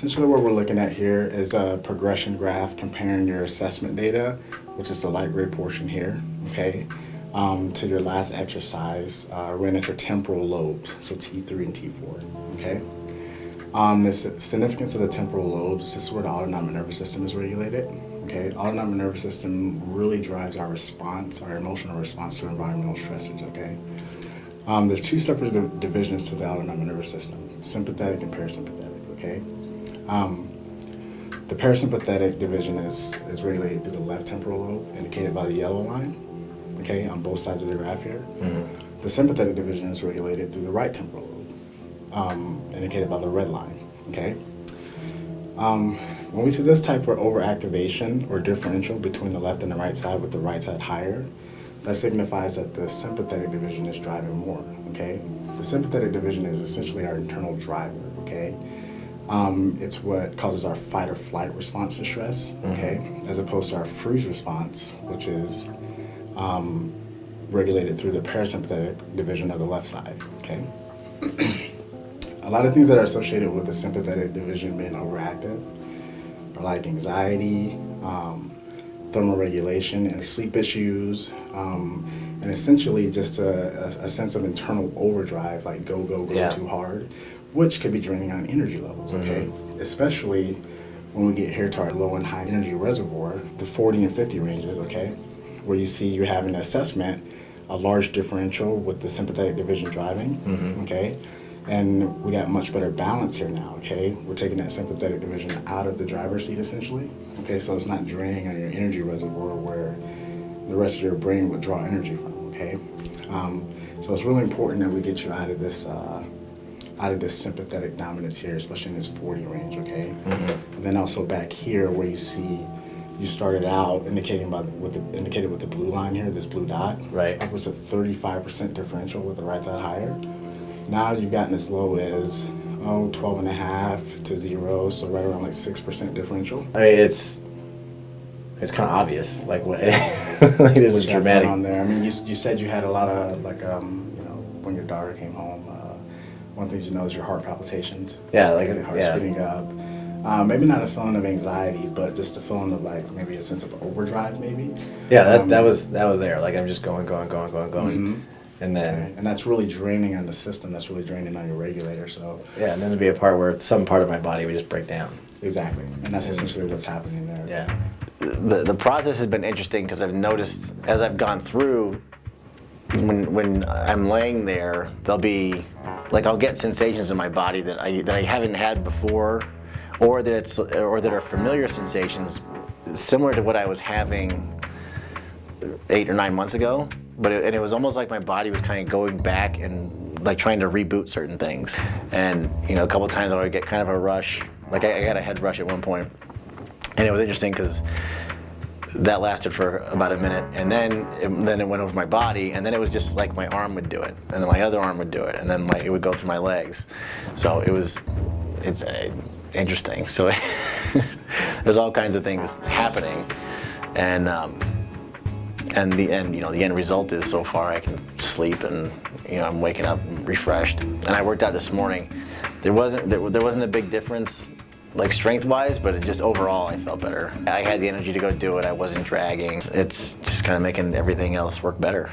Essentially what we're looking at here is a progression graph comparing your assessment data, which is the light gray portion here, okay, to your last exercise ran at your temporal lobes, so T3 and T4, okay? The significance of the temporal lobes, this is where the autonomic nervous system is regulated, okay? Autonomic nervous system really drives our response, our emotional response to environmental stressors, okay? There's two separate divisions to the autonomic nervous system, sympathetic and parasympathetic, okay? The parasympathetic division is regulated through the left temporal lobe, indicated by the yellow line, okay, on both sides of the graph here. Mm-hmm. The sympathetic division is regulated through the right temporal lobe, indicated by the red line, okay? When we see this type of overactivation or differential between the left and the right side with the right side higher, that signifies that the sympathetic division is driving more, okay? The sympathetic division is essentially our internal driver, okay? It's what causes our fight or flight response to stress, okay? As opposed to our freeze response, which is regulated through the parasympathetic division of the left side, okay? A lot of things that are associated with the sympathetic division being overactive are like anxiety, thermoregulation and sleep issues, and essentially just a sense of internal overdrive, like go too hard, which could be draining on energy levels, okay? Especially when we get here to our low and high energy reservoir, the 40 and 50 ranges, okay? Where you see you have an assessment, a large differential with the sympathetic division driving, okay? And we got much better balance here now, okay? We're taking that sympathetic division out of the driver's seat, essentially, okay? So it's not draining on your energy reservoir where the rest of your brain would draw energy from, okay? So it's really important that we get you out of this sympathetic dominance here, especially in this 40 range, okay? And then also back here where you see you started out indicated with the blue line here, this blue dot, right? Upwards of 35% differential with the right side higher. Now you've gotten as low as 12.5 to 0, so right around like 6% differential. I mean, it's kind of obvious, like what like it was dramatic on there. I mean, you said you had a lot of like when your daughter came home. One thing you know is your heart palpitations. Yeah, like your heart speeding up. Maybe not a feeling of anxiety, but just a feeling of like maybe a sense of overdrive, maybe. Yeah, that was there. Like I'm just going, and then and that's really draining on the system. That's really draining on your regulator. So yeah, and then there'd be a part where some part of my body would just break down. Exactly, and that's essentially what's happening there. Yeah. The process has been interesting because I've noticed as I've gone through, when I'm laying there, there'll be like I'll get sensations in my body that I haven't had before, or that are familiar sensations, similar to what I was having 8 or 9 months ago. But it was almost like my body was kind of going back and like trying to reboot certain things. And a couple times I would get kind of a rush. Like I got a head rush at one point, and it was interesting because that lasted for about a minute, and then it went over my body, and then it was just like my arm would do it, and then my other arm would do it, and then it would go through my legs. So it's interesting. So there's all kinds of things happening, and the end result is so far I can sleep, and I'm waking up refreshed. And I worked out this morning. There wasn't a big difference, like strength-wise, but it just overall I felt better. I had the energy to go do it. I wasn't dragging. It's just kind of making everything else work better.